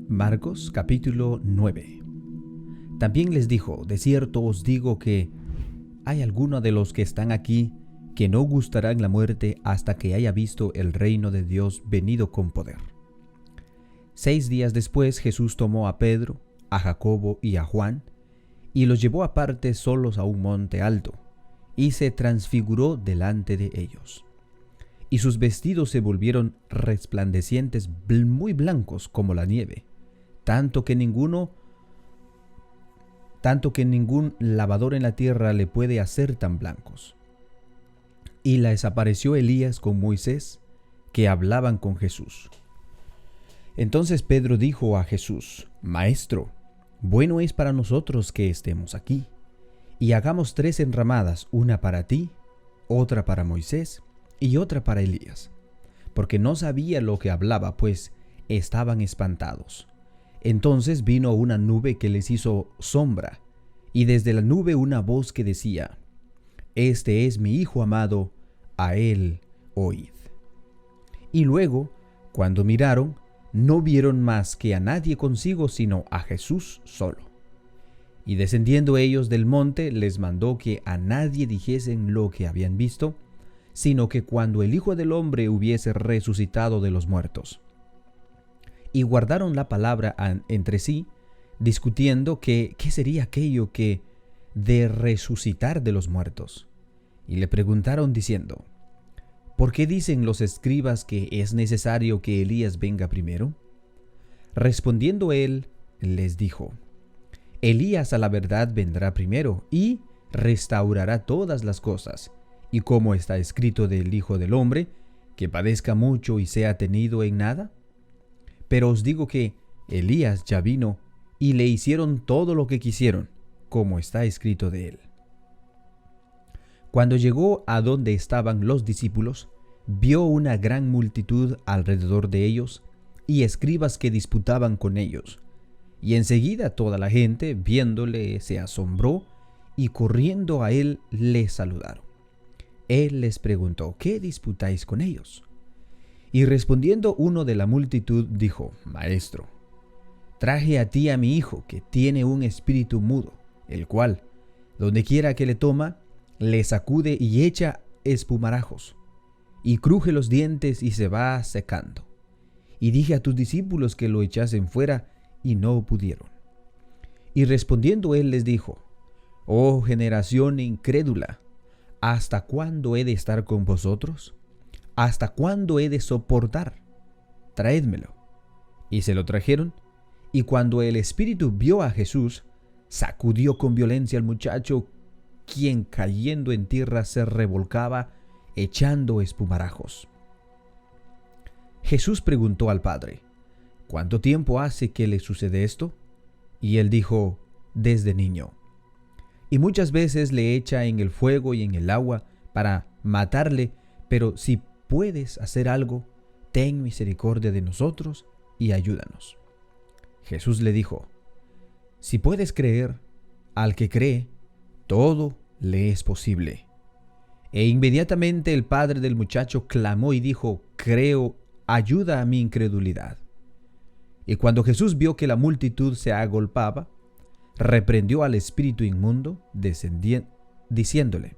Marcos capítulo 9. También les dijo: de cierto os digo que hay algunos de los que están aquí que no gustarán la muerte hasta que haya visto el reino de Dios venido con poder. 6 días después Jesús tomó a Pedro, a Jacobo y a Juan, y los llevó aparte solos a un monte alto, y se transfiguró delante de ellos. Y sus vestidos se volvieron resplandecientes, muy blancos como la nieve, tanto que ningún lavador en la tierra le puede hacer tan blancos. Y les apareció Elías con Moisés, que hablaban con Jesús. Entonces Pedro dijo a Jesús: Maestro, bueno es para nosotros que estemos aquí, y hagamos 3 enramadas, una para ti, otra para Moisés y otra para Elías. Porque no sabía lo que hablaba, pues estaban espantados. Entonces vino una nube que les hizo sombra, y desde la nube una voz que decía: Este es mi Hijo amado, a él oíd. Y luego, cuando miraron, no vieron más que a nadie consigo, sino a Jesús solo. Y descendiendo ellos del monte, les mandó que a nadie dijesen lo que habían visto, sino que cuando el Hijo del Hombre hubiese resucitado de los muertos. Y guardaron la palabra entre sí, discutiendo qué sería aquello que de resucitar de los muertos. Y le preguntaron diciendo: ¿por qué dicen los escribas que es necesario que Elías venga primero? Respondiendo él, les dijo: Elías a la verdad vendrá primero y restaurará todas las cosas. Y como está escrito del Hijo del Hombre, que padezca mucho y sea tenido en nada. Pero os digo que Elías ya vino y le hicieron todo lo que quisieron, como está escrito de él. Cuando llegó a donde estaban los discípulos, vio una gran multitud alrededor de ellos y escribas que disputaban con ellos. Y enseguida toda la gente, viéndole, se asombró y corriendo a él le saludaron. Él les preguntó: ¿qué disputáis con ellos? Y respondiendo uno de la multitud dijo: Maestro, traje a ti a mi hijo, que tiene un espíritu mudo, el cual, donde quiera que le toma, le sacude y echa espumarajos, y cruje los dientes y se va secando. Y dije a tus discípulos que lo echasen fuera, y no pudieron. Y respondiendo él les dijo: Oh generación incrédula, ¿hasta cuándo he de estar con vosotros? ¿Hasta cuándo he de soportar? Traédmelo. Y se lo trajeron, y cuando el espíritu vio a Jesús, sacudió con violencia al muchacho, quien cayendo en tierra se revolcaba, echando espumarajos. Jesús preguntó al padre: ¿cuánto tiempo hace que le sucede esto? Y él dijo: desde niño. Y muchas veces le echa en el fuego y en el agua para matarle, pero si puedes hacer algo, ten misericordia de nosotros y ayúdanos. Jesús le dijo: si puedes creer, al que cree, todo le es posible. E inmediatamente el padre del muchacho clamó y dijo: creo, ayuda a mi incredulidad. Y cuando Jesús vio que la multitud se agolpaba, reprendió al espíritu inmundo, diciéndole: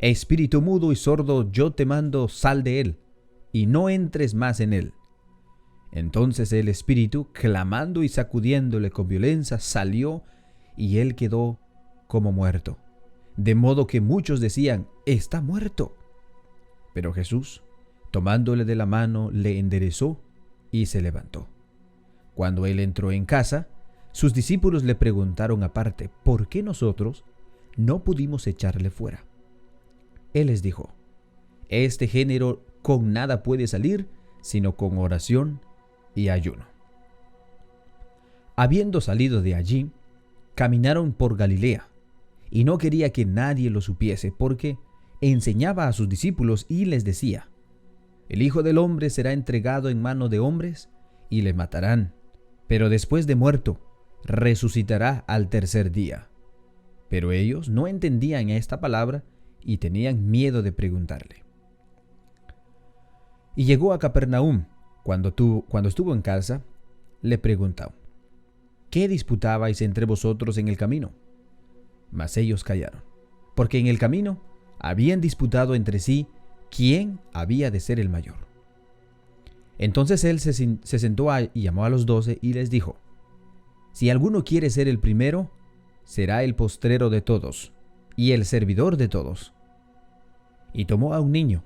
Espíritu mudo y sordo, yo te mando, sal de él, y no entres más en él. Entonces el espíritu, clamando y sacudiéndole con violencia, salió, y él quedó como muerto. De modo que muchos decían: está muerto. Pero Jesús, tomándole de la mano, le enderezó y se levantó. Cuando él entró en casa, sus discípulos le preguntaron aparte: ¿por qué nosotros no pudimos echarle fuera? Él les dijo: este género con nada puede salir, sino con oración y ayuno. Habiendo salido de allí, caminaron por Galilea, y no quería que nadie lo supiese, porque enseñaba a sus discípulos y les decía: el Hijo del Hombre será entregado en mano de hombres, y le matarán, pero después de muerto, resucitará al tercer día. Pero ellos no entendían esta palabra, y tenían miedo de preguntarle. Y llegó a Capernaum. Cuando estuvo en casa, le preguntó: ¿qué disputabais entre vosotros en el camino? Mas ellos callaron, porque en el camino habían disputado entre sí quién había de ser el mayor. Entonces él se sentó y llamó a los 12 y les dijo: si alguno quiere ser el primero, será el postrero de todos y el servidor de todos. Y tomó a un niño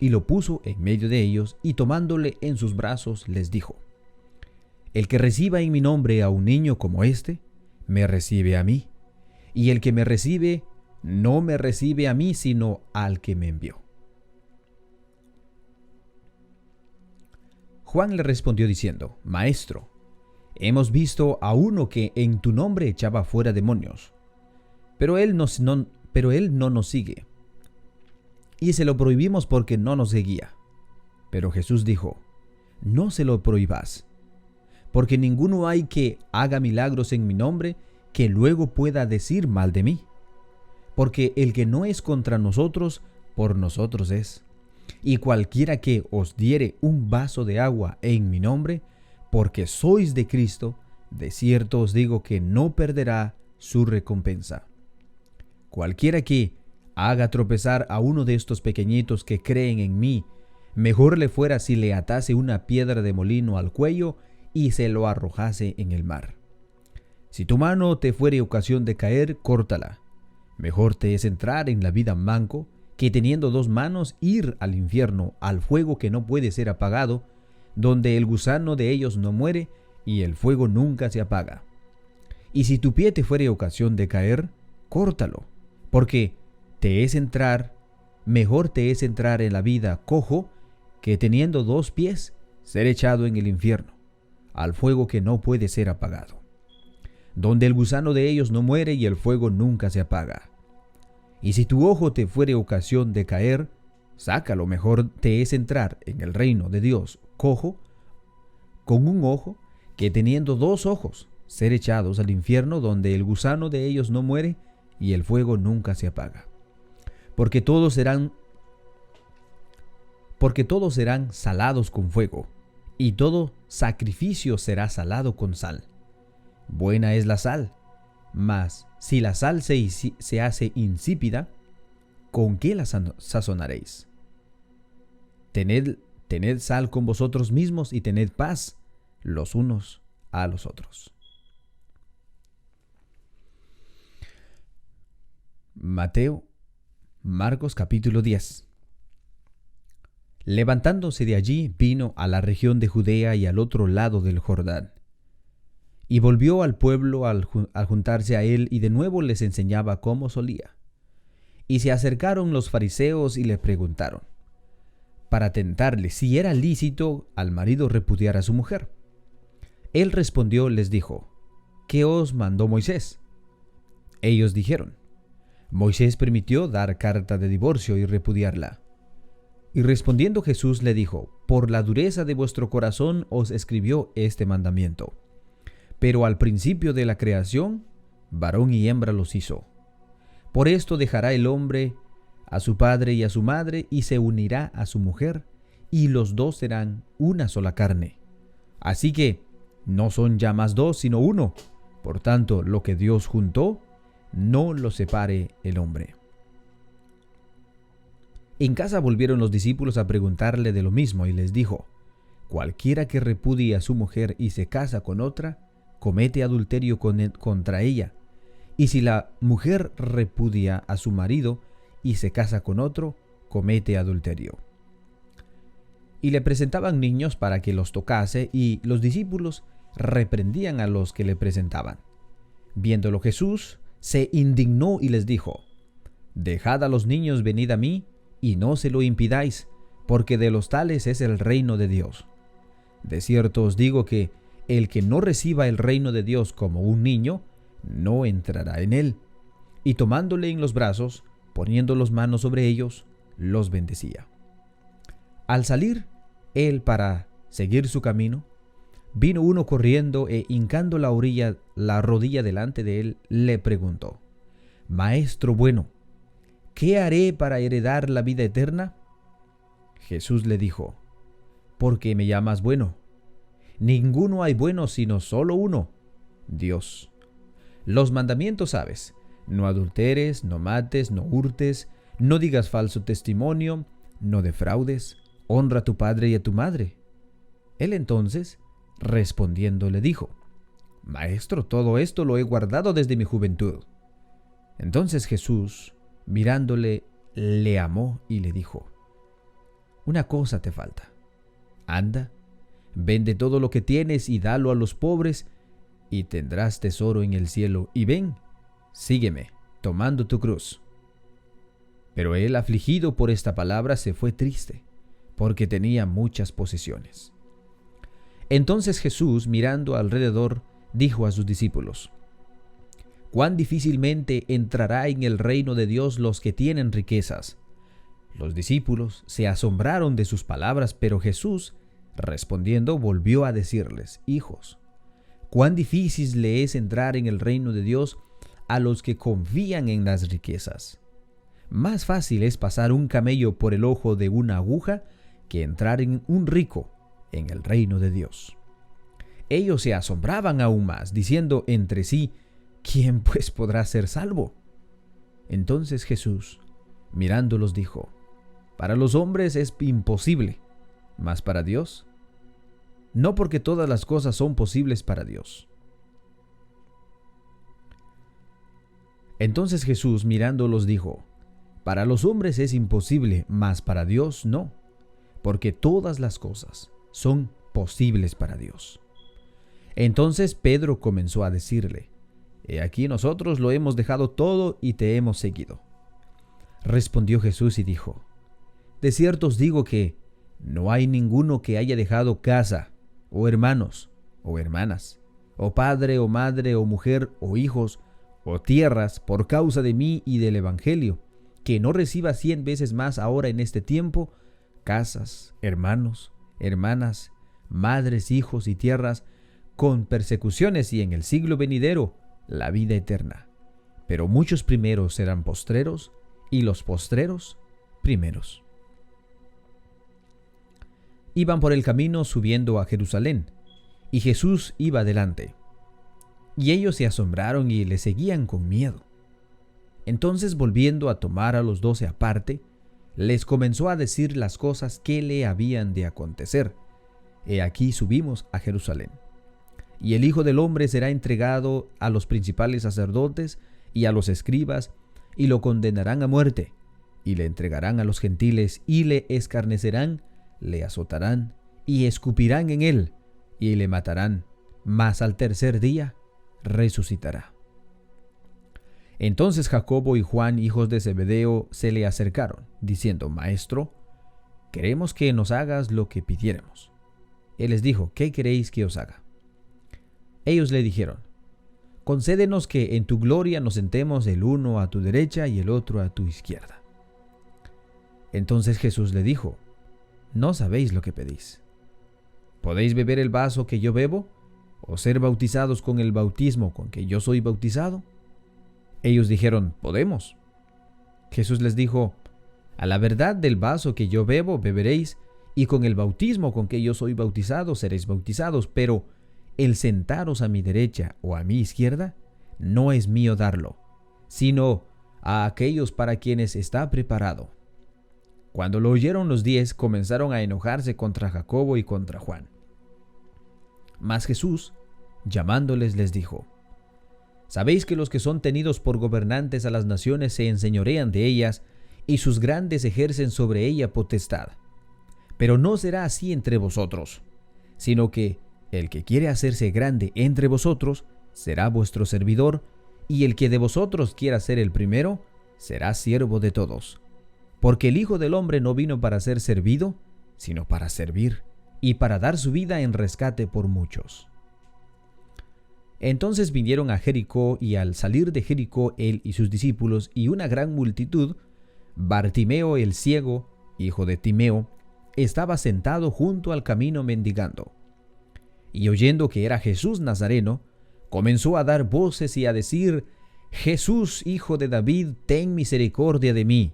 y lo puso en medio de ellos, y tomándole en sus brazos les dijo: el que reciba en mi nombre a un niño como este, me recibe a mí, y el que me recibe, no me recibe a mí, sino al que me envió. Juan le respondió diciendo: Maestro, hemos visto a uno que en tu nombre echaba fuera demonios, pero él no nos sigue, y se lo prohibimos porque no nos seguía. Pero Jesús dijo: no se lo prohibas, porque ninguno hay que haga milagros en mi nombre que luego pueda decir mal de mí. Porque el que no es contra nosotros, por nosotros es. Y cualquiera que os diere un vaso de agua en mi nombre, porque sois de Cristo, de cierto os digo que no perderá su recompensa. Cualquiera que haga tropezar a uno de estos pequeñitos que creen en mí, mejor le fuera si le atase una piedra de molino al cuello y se lo arrojase en el mar. Si tu mano te fuere ocasión de caer, córtala. Mejor te es entrar en la vida manco, que teniendo 2 manos ir al infierno, al fuego que no puede ser apagado, donde el gusano de ellos no muere y el fuego nunca se apaga. Y si tu pie te fuere ocasión de caer, córtalo, porque mejor te es entrar en la vida cojo, que teniendo 2 pies, ser echado en el infierno, al fuego que no puede ser apagado, donde el gusano de ellos no muere y el fuego nunca se apaga. Y si tu ojo te fuere ocasión de caer, sácalo. Mejor te es entrar en el reino de Dios cojo, con un ojo, que teniendo 2 ojos, ser echados al infierno, donde el gusano de ellos no muere y el fuego nunca se apaga. Porque todos serán salados con fuego, y todo sacrificio será salado con sal. Buena es la sal, mas si la sal se hace insípida, ¿con qué la sazonaréis? Tened sal con vosotros mismos y tened paz los unos a los otros. Marcos capítulo 10. Levantándose de allí, vino a la región de Judea y al otro lado del Jordán. Y volvió al pueblo al juntarse a él, y de nuevo les enseñaba como solía. Y se acercaron los fariseos y le preguntaron, para tentarle, si era lícito al marido repudiar a su mujer. Él respondió, les dijo: ¿qué os mandó Moisés? Ellos dijeron: Moisés permitió dar carta de divorcio y repudiarla. Y respondiendo Jesús le dijo: por la dureza de vuestro corazón os escribió este mandamiento. Pero al principio de la creación, varón y hembra los hizo. Por esto dejará el hombre a su padre y a su madre, y se unirá a su mujer, y los 2 serán una sola carne. Así que no son ya más 2, sino 1. Por tanto, lo que Dios juntó, no lo separe el hombre. En casa volvieron los discípulos a preguntarle de lo mismo, y les dijo: cualquiera que repudie a su mujer y se casa con otra, comete adulterio contra ella. Y si la mujer repudia a su marido y se casa con otro, comete adulterio. Y le presentaban niños para que los tocase, y los discípulos reprendían a los que le presentaban. Viéndolo Jesús, se indignó y les dijo: dejad a los niños, venid a mí, y no se lo impidáis, porque de los tales es el reino de Dios. De cierto os digo que el que no reciba el reino de Dios como un niño, no entrará en él. Y tomándole en los brazos, poniendo las manos sobre ellos, los bendecía. Al salir él para seguir su camino, vino uno corriendo e hincando la rodilla delante de él, le preguntó: Maestro bueno, ¿qué haré para heredar la vida eterna? Jesús le dijo, ¿por qué me llamas bueno? Ninguno hay bueno sino solo uno, Dios. Los mandamientos sabes: no adulteres, no mates, no hurtes, no digas falso testimonio, no defraudes, honra a tu padre y a tu madre. Él entonces, respondiendo, le dijo, Maestro, todo esto lo he guardado desde mi juventud. Entonces Jesús, mirándole, le amó y le dijo, una cosa te falta. Anda, vende todo lo que tienes y dalo a los pobres, y tendrás tesoro en el cielo, y ven, sígueme, tomando tu cruz. Pero él, afligido por esta palabra, se fue triste, porque tenía muchas posesiones. Entonces Jesús, mirando alrededor, dijo a sus discípulos, cuán difícilmente entrará en el reino de Dios los que tienen riquezas. Los discípulos se asombraron de sus palabras, pero Jesús, respondiendo, volvió a decirles, hijos, cuán difícil le es entrar en el reino de Dios a los que confían en las riquezas. Más fácil es pasar un camello por el ojo de una aguja que entrar en un rico en el reino de Dios. Ellos se asombraban aún más, diciendo entre sí, ¿quién pues podrá ser salvo? Entonces Jesús, mirándolos, dijo, para los hombres es imposible, mas para Dios, no, porque todas las cosas son posibles para Dios. Entonces Jesús, mirándolos, dijo, para los hombres es imposible, mas para Dios no, porque todas las cosas son posibles para Dios. Entonces Pedro comenzó a decirle, he aquí nosotros lo hemos dejado todo y te hemos seguido. Respondió Jesús y dijo, de cierto os digo que no hay ninguno que haya dejado casa, o hermanos, o hermanas, o padre, o madre, o mujer, o hijos, o tierras, por causa de mí y del evangelio, que no reciba 100 veces más ahora en este tiempo, casas, hermanos, hermanas, madres, hijos y tierras, con persecuciones, y en el siglo venidero la vida eterna. Pero muchos primeros serán postreros, y los postreros primeros. Iban por el camino subiendo a Jerusalén, y Jesús iba delante. Y ellos se asombraron y le seguían con miedo. Entonces, volviendo a tomar a los 12 aparte, les comenzó a decir las cosas que le habían de acontecer. He aquí subimos a Jerusalén. Y el Hijo del Hombre será entregado a los principales sacerdotes y a los escribas, y lo condenarán a muerte, y le entregarán a los gentiles, y le escarnecerán, le azotarán, y escupirán en él, y le matarán, mas al tercer día resucitará. Entonces Jacobo y Juan, hijos de Zebedeo, se le acercaron, diciendo, Maestro, queremos que nos hagas lo que pidiéremos. Él les dijo, ¿qué queréis que os haga? Ellos le dijeron, concédenos que en tu gloria nos sentemos el uno a tu derecha y el otro a tu izquierda. Entonces Jesús le dijo, no sabéis lo que pedís. ¿Podéis beber el vaso que yo bebo, o ser bautizados con el bautismo con que yo soy bautizado? Ellos dijeron, podemos. Jesús les dijo, a la verdad del vaso que yo bebo beberéis, y con el bautismo con que yo soy bautizado seréis bautizados, pero el sentaros a mi derecha o a mi izquierda no es mío darlo, sino a aquellos para quienes está preparado. Cuando lo oyeron los 10, comenzaron a enojarse contra Jacobo y contra Juan. Mas Jesús, llamándoles, les dijo, ¿sabéis que los que son tenidos por gobernantes a las naciones se enseñorean de ellas, y sus grandes ejercen sobre ella potestad? Pero no será así entre vosotros, sino que el que quiere hacerse grande entre vosotros será vuestro servidor, y el que de vosotros quiera ser el primero será siervo de todos. Porque el Hijo del Hombre no vino para ser servido, sino para servir, y para dar su vida en rescate por muchos. Entonces vinieron a Jericó, y al salir de Jericó él y sus discípulos y una gran multitud, Bartimeo el ciego, hijo de Timeo, estaba sentado junto al camino mendigando. Y oyendo que era Jesús Nazareno, comenzó a dar voces y a decir, Jesús, hijo de David, ten misericordia de mí.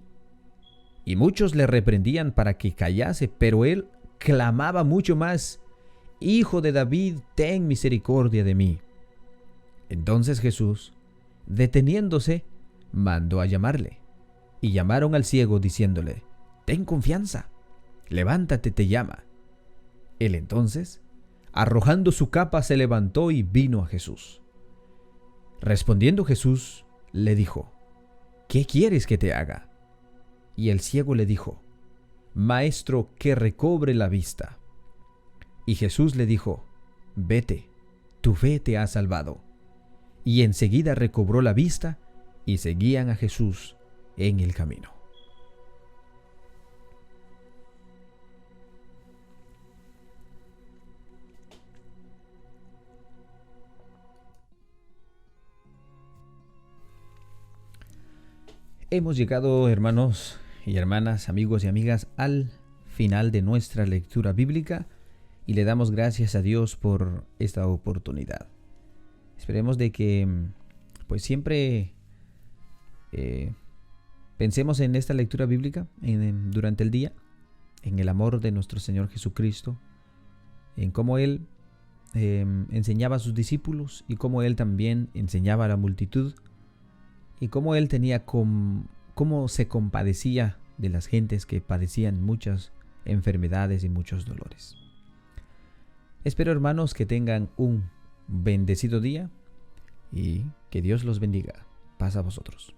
Y muchos le reprendían para que callase, pero él clamaba mucho más: Hijo de David, ten misericordia de mí. Entonces Jesús, deteniéndose, mandó a llamarle. Y llamaron al ciego diciéndole: Ten confianza, levántate, te llama. Él entonces, arrojando su capa, se levantó y vino a Jesús. Respondiendo Jesús, le dijo: ¿Qué quieres que te haga? Y el ciego le dijo: Maestro, que recobre la vista. Y Jesús le dijo: Vete, tu fe te ha salvado. Y enseguida recobró la vista y seguían a Jesús en el camino. Hemos llegado, hermanos y hermanas, amigos y amigas, al final de nuestra lectura bíblica y le damos gracias a Dios por esta oportunidad. Esperemos de que pues siempre pensemos en esta lectura bíblica durante el día, en el amor de nuestro Señor Jesucristo, en cómo Él enseñaba a sus discípulos y cómo Él también enseñaba a la multitud, y cómo Él cómo se compadecía de las gentes que padecían muchas enfermedades y muchos dolores. Espero, hermanos, que tengan un bendecido día y que Dios los bendiga. Paz a vosotros.